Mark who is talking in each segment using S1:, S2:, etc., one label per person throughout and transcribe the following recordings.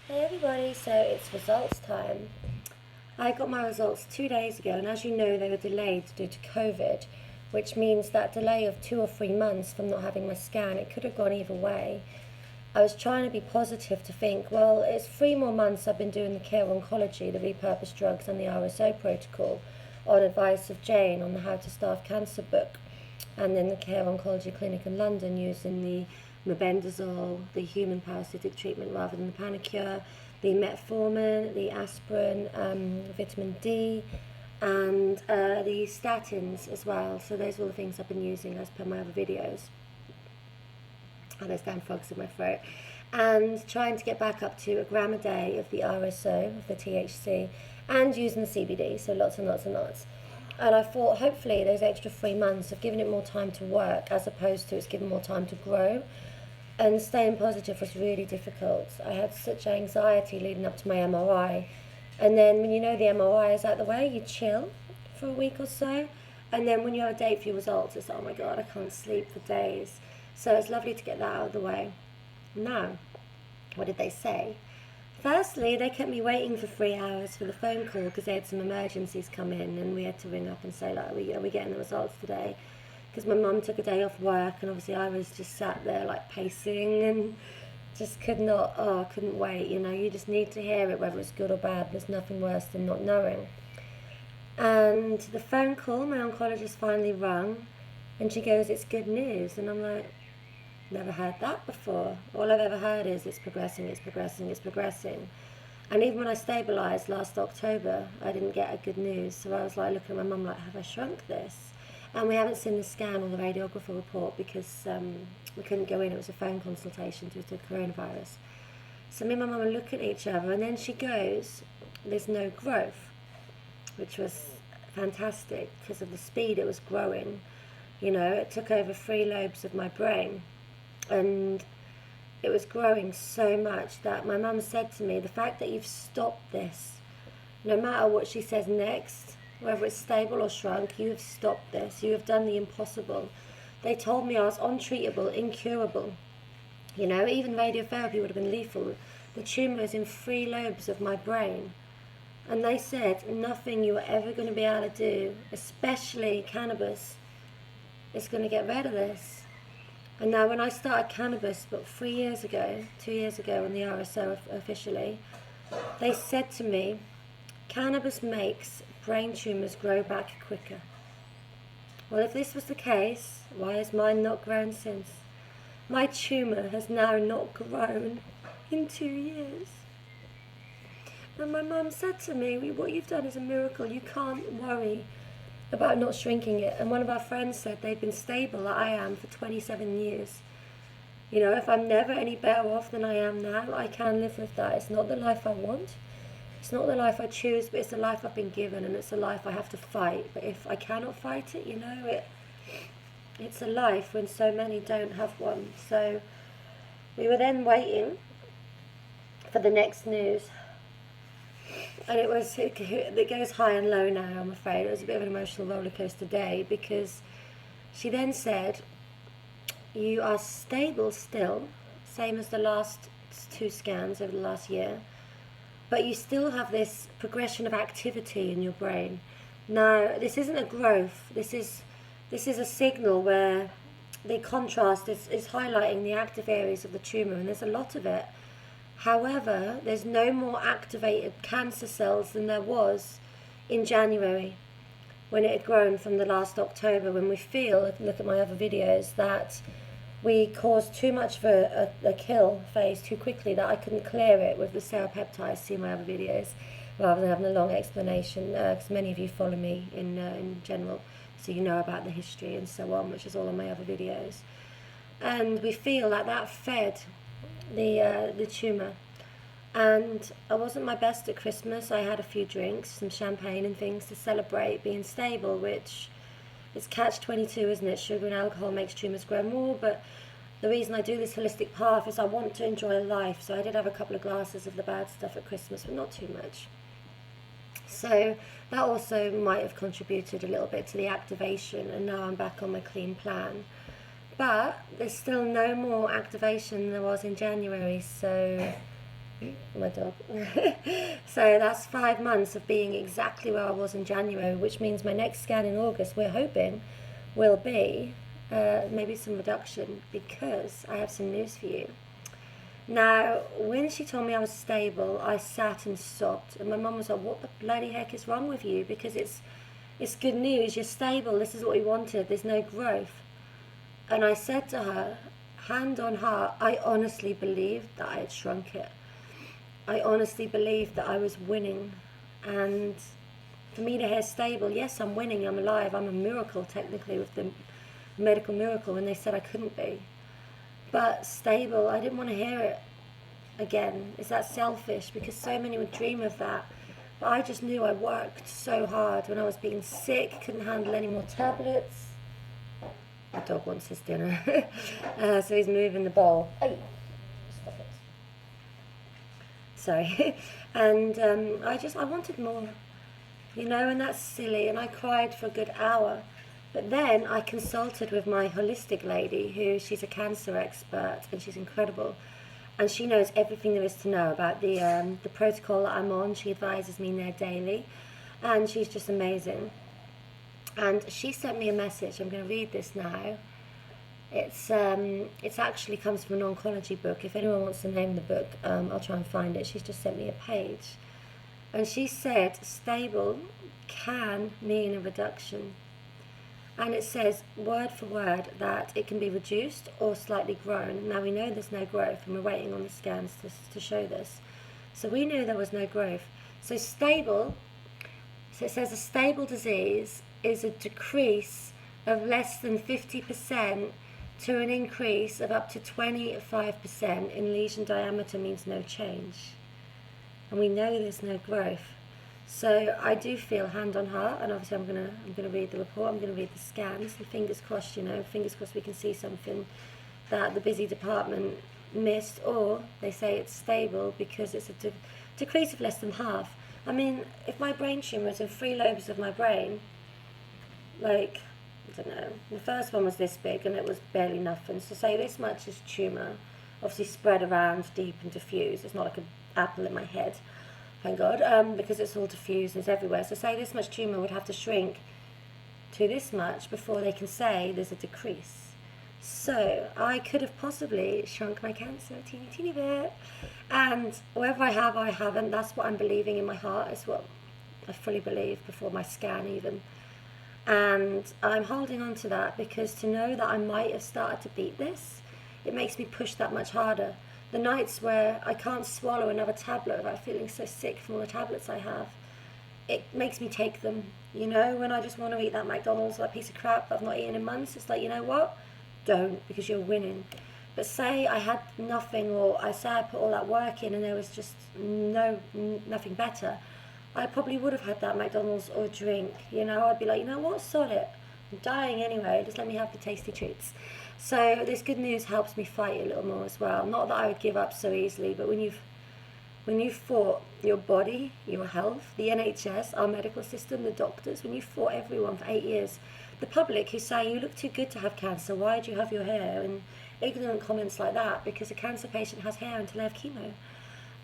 S1: Hey everybody, so it's results time. I got my results 2 days ago, and as you know, they were delayed due to COVID, which means that delay of 2 or 3 months from not having my scan, it could have gone either way. I was trying to be positive to think, well, it's 3 more months I've been doing the care oncology, the repurposed drugs, and the RSO protocol on advice of Jane on the How to Starve Cancer book, and then the care oncology clinic in London using the mebendazole, the human parasitic treatment rather than the Panacure, the metformin, the aspirin, vitamin D, and the statins as well. So those are all the things I've been using as per my other videos. Oh, there's damn frogs in my throat. And trying to get back up to a gram a day of the RSO, of the THC, and using the CBD, so lots and lots and lots. And I thought hopefully those extra 3 months have given it more time to work as opposed to it's given more time to grow. And staying positive was really difficult. I had such anxiety leading up to my MRI. And then when you know the MRI is out the way, you chill for a week or so. And then when you have a date for your results, it's oh my God, I can't sleep for days. So it's lovely to get that out of the way. Now, what did they say? Firstly, they kept me waiting for 3 hours for the phone call because they had some emergencies come in and we had to ring up and say, like, are we getting the results today? Because my mum took a day off work and obviously I was just sat there like pacing and just couldn't wait. You know, you just need to hear it, whether it's good or bad. There's nothing worse than not knowing. And the phone call, my oncologist finally rung and she goes, it's good news. And I'm like, never heard that before. All I've ever heard is it's progressing, it's progressing, it's progressing. And even when I stabilised last October, I didn't get a good news. So I was like looking at my mum like, have I shrunk this? And we haven't seen the scan or the radiographer report because we couldn't go in. It was a phone consultation due to coronavirus. So me and my mum are looking at each other and then she goes, there's no growth, which was fantastic because of the speed it was growing. You know, it took over 3 lobes of my brain and it was growing so much that my mum said to me, the fact that you've stopped this, no matter what she says next, whether it's stable or shrunk, you have stopped this. You have done the impossible. They told me I was untreatable, incurable. You know, even radiotherapy would have been lethal. The tumour is in 3 lobes of my brain. And they said nothing you are ever going to be able to do, especially cannabis, is going to get rid of this. And now when I started cannabis about 2 years ago on the RSO officially, they said to me, cannabis makes brain tumours grow back quicker. Well, if this was the case, why has mine not grown since? My tumour has now not grown in 2 years. And my mum said to me, what you've done is a miracle. You can't worry about not shrinking it. And one of our friends said they've been stable, like I am, for 27 years. You know, if I'm never any better off than I am now, I can live with that. It's not the life I want. It's not the life I choose, but it's the life I've been given, and it's a life I have to fight. But if I cannot fight it, you know, it's a life when so many don't have one. So we were then waiting for the next news. And it goes high and low now, I'm afraid. It was a bit of an emotional roller coaster day because she then said, you are stable still, same as the last 2 scans over the last year, but you still have this progression of activity in your brain. Now, this isn't a growth. This is a signal where the contrast is highlighting the active areas of the tumour, and there's a lot of it. However, there's no more activated cancer cells than there was in January when it had grown from the last October, when we feel, look at my other videos, that we caused too much of a kill phase too quickly, that I couldn't clear it with the serapeptides, see my other videos, rather than having a long explanation, because many of you follow me in general, so you know about the history and so on, which is all on my other videos. And we feel like that fed the tumour. And I wasn't my best at Christmas. I had a few drinks, some champagne and things to celebrate being stable, which is catch-22, isn't it? Sugar and alcohol makes tumours grow more, but the reason I do this holistic path is I want to enjoy life. So I did have a couple of glasses of the bad stuff at Christmas, but not too much. So that also might have contributed a little bit to the activation, and now I'm back on my clean plan. But there's still no more activation than there was in January, so My dog. So that's 5 months of being exactly where I was in January, which means my next scan in August, we're hoping, will be maybe some reduction, because I have some news for you. Now, when she told me I was stable, I sat and sobbed, and my mum was like, "What the bloody heck is wrong with you? Because it's good news. You're stable. This is what we wanted. There's no growth." And I said to her, hand on heart, I honestly believed that I had shrunk it. I honestly believed that I was winning. And for me to hear stable, yes, I'm winning, I'm alive, I'm a miracle technically, with the medical miracle, and they said I couldn't be. But stable, I didn't want to hear it again. Is that selfish? Because so many would dream of that. But I just knew I worked so hard when I was being sick, couldn't handle any more tablets. My dog wants his dinner. So he's moving the bowl. Oh, stop it. Sorry. And I wanted more, and that's silly. And I cried for a good hour. But then I consulted with my holistic lady, she's a cancer expert, and she's incredible. And she knows everything there is to know about the protocol that I'm on. She advises me there daily. And she's just amazing. And she sent me a message. I'm going to read this now. It's actually comes from an oncology book. If anyone wants to name the book, I'll try and find it. She's just sent me a page. And she said, stable can mean a reduction. And it says, word for word, that it can be reduced or slightly grown. Now we know there's no growth, and we're waiting on the scans to show this. So we knew there was no growth. So stable, so it says a stable disease is a decrease of less than 50% to an increase of up to 25% in lesion diameter, means no change. And we know there's no growth. So I do feel, hand on heart, and obviously I'm gonna read the report, I'm gonna read the scans, and fingers crossed, fingers crossed we can see something that the busy department missed, or they say it's stable because it's a decrease of less than half. I mean, if my brain tumour is in 3 lobes of my brain, like, I don't know, the first one was this big and it was barely nothing. So say this much is tumour, obviously spread around, deep and diffuse. It's not like an apple in my head, thank God, because it's all diffused and it's everywhere. So say this much tumour would have to shrink to this much before they can say there's a decrease. So I could have possibly shrunk my cancer a teeny, teeny bit. And whether I have or I haven't, that's what I'm believing in my heart. It's what I fully believe before my scan even. And I'm holding on to that, because to know that I might have started to beat this, it makes me push that much harder. The nights where I can't swallow another tablet without feeling so sick from all the tablets I have, it makes me take them. When I just want to eat that McDonald's, that piece of crap that I've not eaten in months, it's like, you know what? Don't, because you're winning. But say I had nothing, or I say I put all that work in and there was just nothing better, I probably would have had that McDonald's or drink. I'd be like, you know what, sod it. I'm dying anyway, just let me have the tasty treats. So this good news helps me fight a little more as well. Not that I would give up so easily, but when you've fought your body, your health, the NHS, our medical system, the doctors, when you've fought everyone for 8 years, the public who say you look too good to have cancer, why do you have your hair? And ignorant comments like that, because a cancer patient has hair until they have chemo.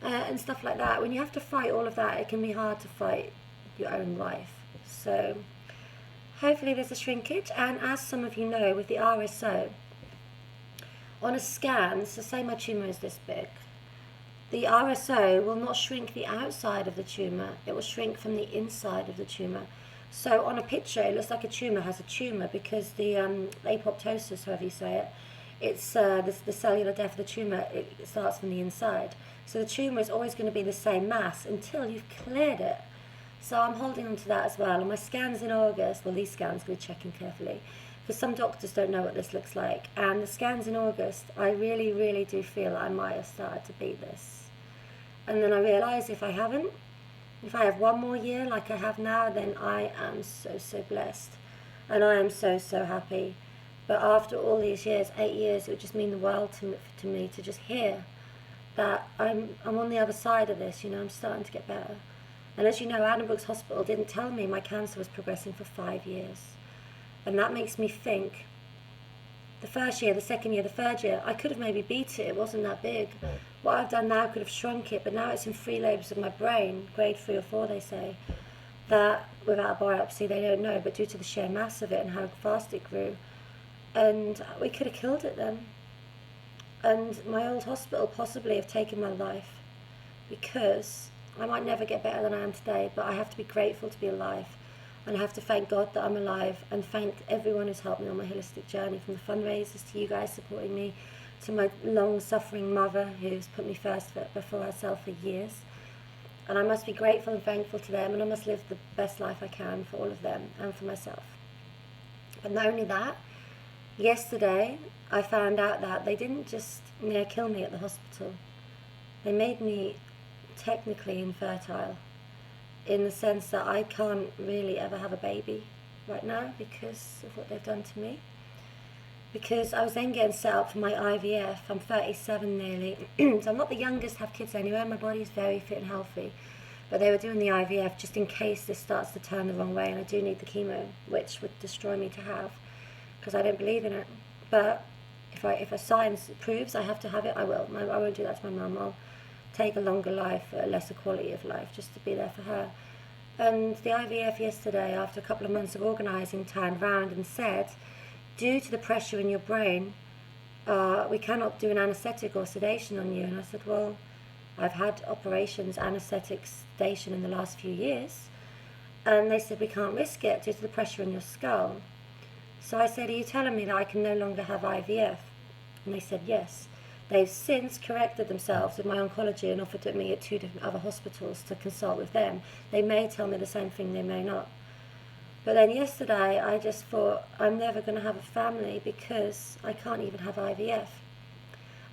S1: And stuff like that. When you have to fight all of that, it can be hard to fight your own life. So hopefully there's a shrinkage. And as some of you know, with the RSO, on a scan, so say my tumour is this big, the RSO will not shrink the outside of the tumour, it will shrink from the inside of the tumour. So on a picture, it looks like a tumour has a tumour, because the apoptosis, however you say it, it's the cellular death of the tumour, it starts from the inside. So the tumour is always going to be the same mass until you've cleared it. So I'm holding on to that as well. And my scans in August, well, these scans we're checking carefully, because some doctors don't know what this looks like. And the scans in August, I really, really do feel I might have started to beat this. And then I realise if I haven't, if I have one more year like I have now, then I am so, so blessed. And I am so, so happy. But after all these years, 8 years, it would just mean the world to me to just hear that I'm on the other side of this. I'm starting to get better. And as you know, Addenbrooke's Hospital didn't tell me my cancer was progressing for 5 years. And that makes me think the first year, the second year, the third year, I could have maybe beat it. It wasn't that big. What I've done now could have shrunk it, but now it's in 3 lobes of my brain, grade 3 or 4, they say, that without a biopsy they don't know, but due to the sheer mass of it and how fast it grew, and we could have killed it then. And my old hospital possibly have taken my life, because I might never get better than I am today, but I have to be grateful to be alive. And I have to thank God that I'm alive, and thank everyone who's helped me on my holistic journey, from the fundraisers to you guys supporting me, to my long-suffering mother who's put me first before herself for years. And I must be grateful and thankful to them, and I must live the best life I can for all of them and for myself. But not only that, yesterday I found out that they didn't just kill me at the hospital. They made me technically infertile, in the sense that I can't really ever have a baby right now because of what they've done to me. Because I was then getting set up for my IVF. I'm 37 nearly, so I'm not the youngest to have kids anyway. My body's very fit and healthy. But they were doing the IVF just in case this starts to turn the wrong way, and I do need the chemo, which would destroy me to have, because I don't believe in it. But if a science proves I have to have it, I will. I won't do that to my mum. I'll take a longer life, a lesser quality of life, just to be there for her. And the IVF yesterday, after a couple of months of organising, turned round and said, due to the pressure in your brain, we cannot do an anaesthetic or sedation on you. And I said, well, I've had operations, anaesthetic, sedation in the last few years. And they said, we can't risk it due to the pressure in your skull. So I said, are you telling me that I can no longer have IVF? And they said, yes. They've since corrected themselves with my oncology and offered it me at 2 different other hospitals to consult with them. They may tell me the same thing, they may not. But then yesterday I just thought, I'm never going to have a family because I can't even have IVF.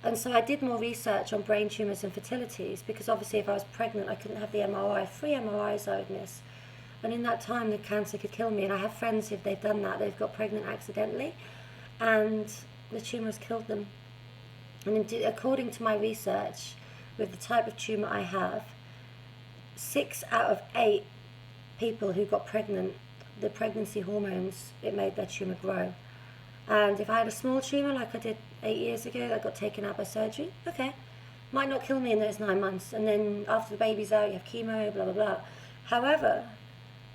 S1: And so I did more research on brain tumours and fertilities, because obviously if I was pregnant I couldn't have the MRI. 3 MRIs I would miss. And in that time the cancer could kill me. And I have friends, if they've done that, they've got pregnant accidentally and the tumours killed them. And according to my research, with the type of tumour I have, 6 out of 8 people who got pregnant, the pregnancy hormones, it made their tumour grow. And if I had a small tumour like I did 8 years ago that got taken out by surgery, okay, might not kill me in those 9 months, and then after the baby's out you have chemo, blah blah blah. However,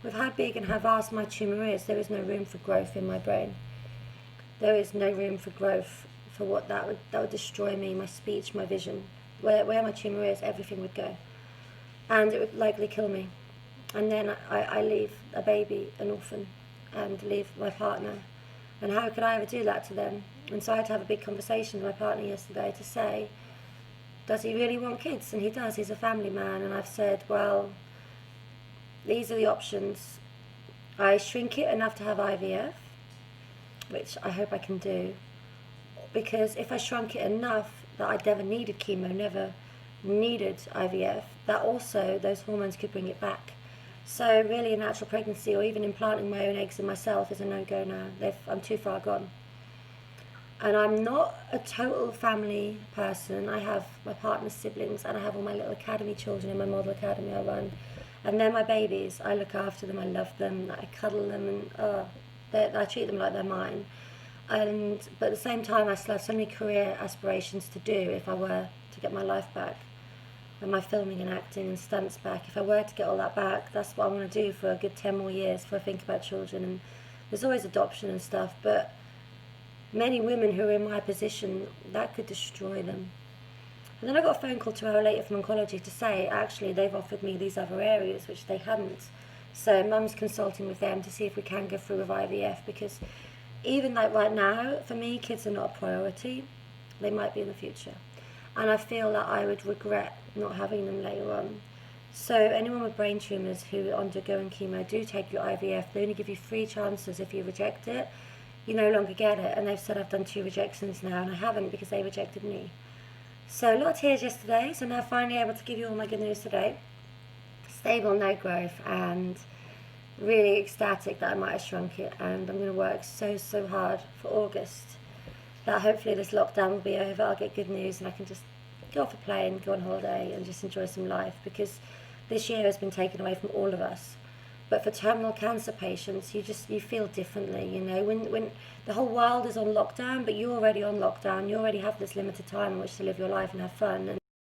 S1: with how big and how vast my tumour is, there is no room for growth in my brain. There is no room for growth for what that would destroy me, my speech, my vision. Where my tumour is, everything would go. And it would likely kill me. And then I leave a baby, an orphan, and leave my partner. And how could I ever do that to them? And so I had to have a big conversation with my partner yesterday to say, does he really want kids? And he does, he's a family man. And I've said, well, these are the options. I shrink it enough to have IVF, which I hope I can do. Because if I shrunk it enough that I never needed chemo, never needed IVF, that also those hormones could bring it back. So really a natural pregnancy, or even implanting my own eggs in myself, is a no-go now. I'm too far gone. And I'm not a total family person. I have my partner's siblings, and I have all my little academy children in my model academy I run. And they're my babies. I look after them, I love them, I cuddle them, and I treat them like they're mine. But at the same time, I still have so many career aspirations to do if I were to get my life back, and my filming and acting and stunts back. If I were to get all that back, that's what I want to do for a good 10 more years before I think about children. And there's always adoption and stuff, but many women who are in my position, that could destroy them. And then I got a phone call 2 hours later from oncology to say, actually, they've offered me these other areas, which they hadn't. So Mum's consulting with them to see if we can go through with IVF, because even like right now, for me, kids are not a priority. They might be in the future. And I feel that I would regret not having them later on. So anyone with brain tumours who are undergoing chemo, do take your IVF. They only give you 3 chances. If you reject it, you no longer get it. And they've said I've done 2 rejections now, and I haven't, because they rejected me. So a lot of tears yesterday, so now finally able to give you all my good news today. Stable, no growth, and really ecstatic that I might have shrunk it. And I'm going to work so hard for August, that hopefully this lockdown will be over. I'll get good news and I can just go off a plane, go on holiday and just enjoy some life, because this year has been taken away from all of us. But for terminal cancer patients, you feel differently, you know, when the whole world is on lockdown, but you're already on lockdown, you already have this limited time in which to live your life and have fun. And